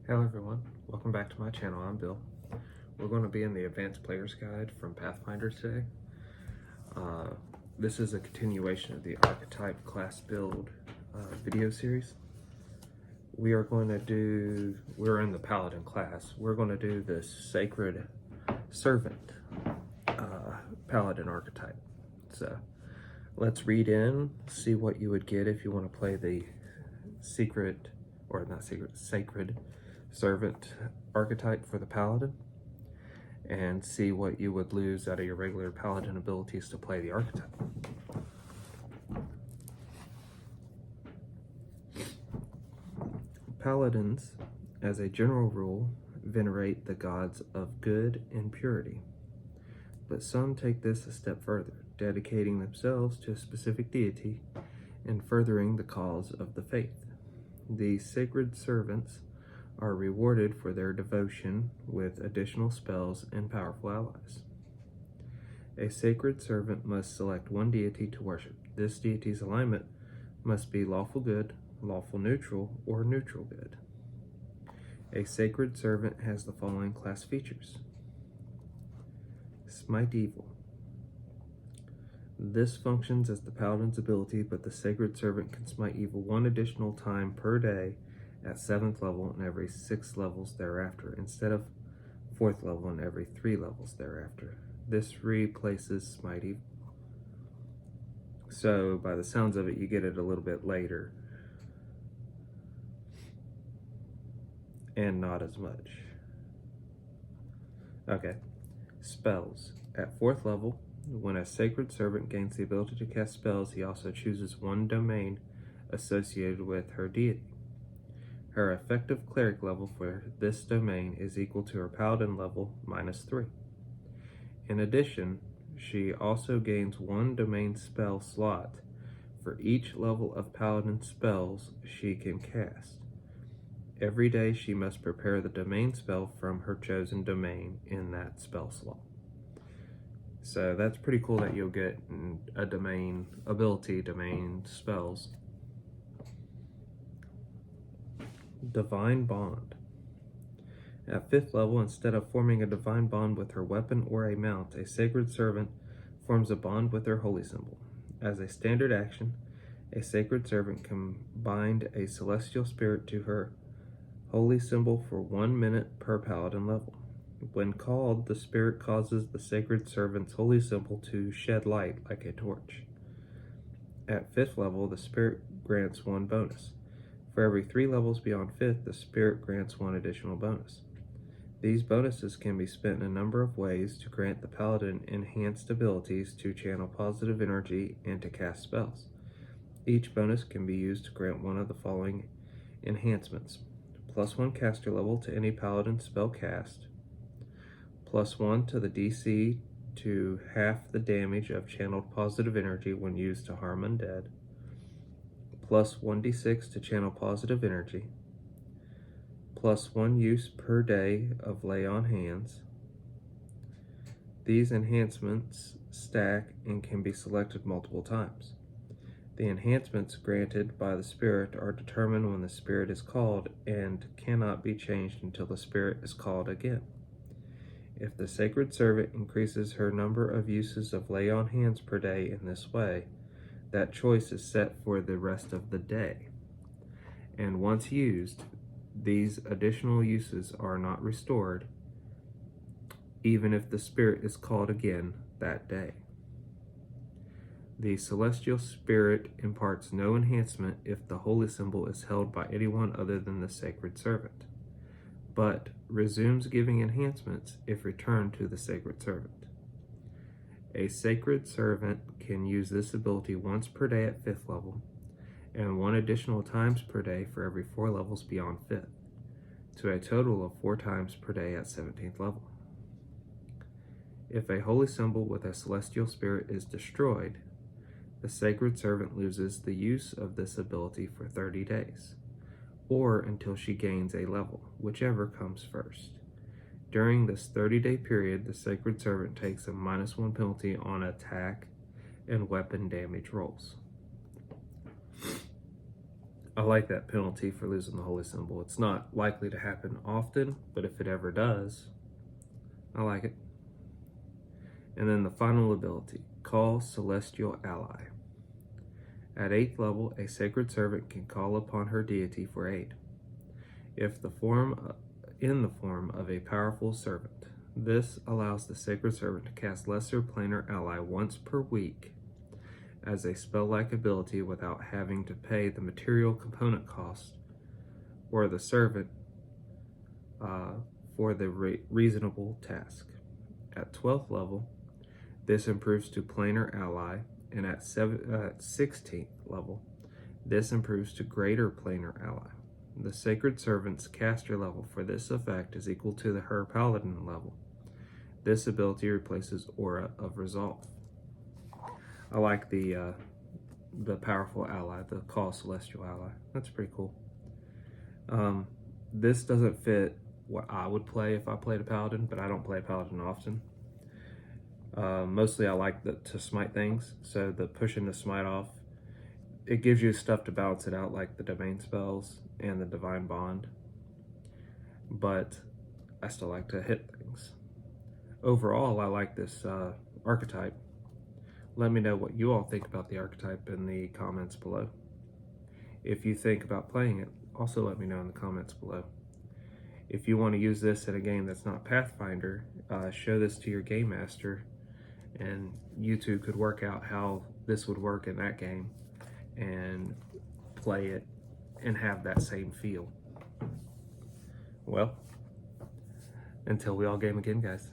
Hello everyone, welcome back to my channel. I'm Bill. We're going to be in the Advanced Player's Guide from Pathfinder today. This is a continuation of the Archetype class build video series. We're in the paladin class. We're going to do this sacred servant paladin archetype. So let's read in, see what you would get if you want to play the sacred servant archetype for the paladin, and see what you would lose out of your regular paladin abilities to play the archetype. Paladins, as a general rule, venerate the gods of good and purity, but some take this a step further, dedicating themselves to a specific deity and furthering the cause of the faith. These sacred servants are rewarded for their devotion with additional spells and powerful allies. A sacred servant must select one deity to worship. This deity's alignment must be lawful good, lawful neutral, or neutral good. A sacred servant has the following class features. Smite evil. This functions as the paladin's ability, but the sacred servant can smite evil one additional time per day at 7th level and every 6 levels thereafter, instead of 4th level and every 3 levels thereafter. This replaces smite evil. So by the sounds of it, you get it a little bit later and not as much. Okay, spells. At 4th level, when a sacred servant gains the ability to cast spells, he also chooses one domain associated with her deity. Her effective cleric level for this domain is equal to her paladin level -3. In addition, she also gains one domain spell slot for each level of paladin spells she can cast. Every day she must prepare the domain spell from her chosen domain in that spell slot. So that's pretty cool that you'll get a domain ability, domain spells. Divine Bond. At 5th level, instead of forming a divine bond with her weapon or a mount, a sacred servant forms a bond with her holy symbol. As a standard action, a sacred servant can bind a celestial spirit to her holy symbol for 1 minute per paladin level. When called, the spirit causes the sacred servant's holy symbol to shed light like a torch. At 5th level, the spirit grants 1 bonus. For every 3 levels beyond 5th, the spirit grants 1 additional bonus. These bonuses can be spent in a number of ways to grant the paladin enhanced abilities to channel positive energy and to cast spells. Each bonus can be used to grant one of the following enhancements: +1 caster level to any paladin spell cast, +1 to the DC to half the damage of channeled positive energy when used to harm undead, +1d6 to channel positive energy, +1 use per day of lay on hands. These enhancements stack and can be selected multiple times. The enhancements granted by the spirit are determined when the spirit is called and cannot be changed until the spirit is called again. If the sacred servant increases her number of uses of lay on hands per day in this way, that choice is set for the rest of the day. And once used, these additional uses are not restored, even if the spirit is called again that day. The celestial spirit imparts no enhancement if the holy symbol is held by anyone other than the sacred servant, but resumes giving enhancements if returned to the sacred servant. A sacred servant can use this ability once per day at 5th level, and 1 additional times per day for every 4 levels beyond 5th, to a total of 4 times per day at 17th level. If a holy symbol with a celestial spirit is destroyed, the sacred servant loses the use of this ability for 30 days, or until she gains a level, whichever comes first. During this 30-day period, the sacred servant takes a -1 penalty on attack and weapon damage rolls. I like that penalty for losing the holy symbol. It's not likely to happen often, but if it ever does, I like it. And then the final ability, Call Celestial Ally. At 8th level, a sacred servant can call upon her deity for aid. If in the form of a powerful servant, this allows the sacred servant to cast Lesser Planar Ally once per week as a spell-like ability without having to pay the material component cost or the servant for the reasonable task. At 12th level, this improves to Planar Ally, and at 16th level, this improves to Greater Planar Ally. The Sacred Servant's caster level for this effect is equal to her paladin level. This ability replaces Aura of Resolve. I like the powerful ally, the Call Celestial Ally. That's pretty cool. This doesn't fit what I would play if I played a paladin, but I don't play a paladin often. Mostly I like to smite things, so the pushing the smite off, it gives you stuff to balance it out, like the domain spells and the divine bond, but I still like to hit things. Overall, I like this archetype. Let me know what you all think about the archetype in the comments below. If you think about playing it, also let me know in the comments below. If you want to use this in a game that's not Pathfinder, show this to your game master, and you two could work out how this would work in that game and play it and have that same feel. Well, until we all game again, guys.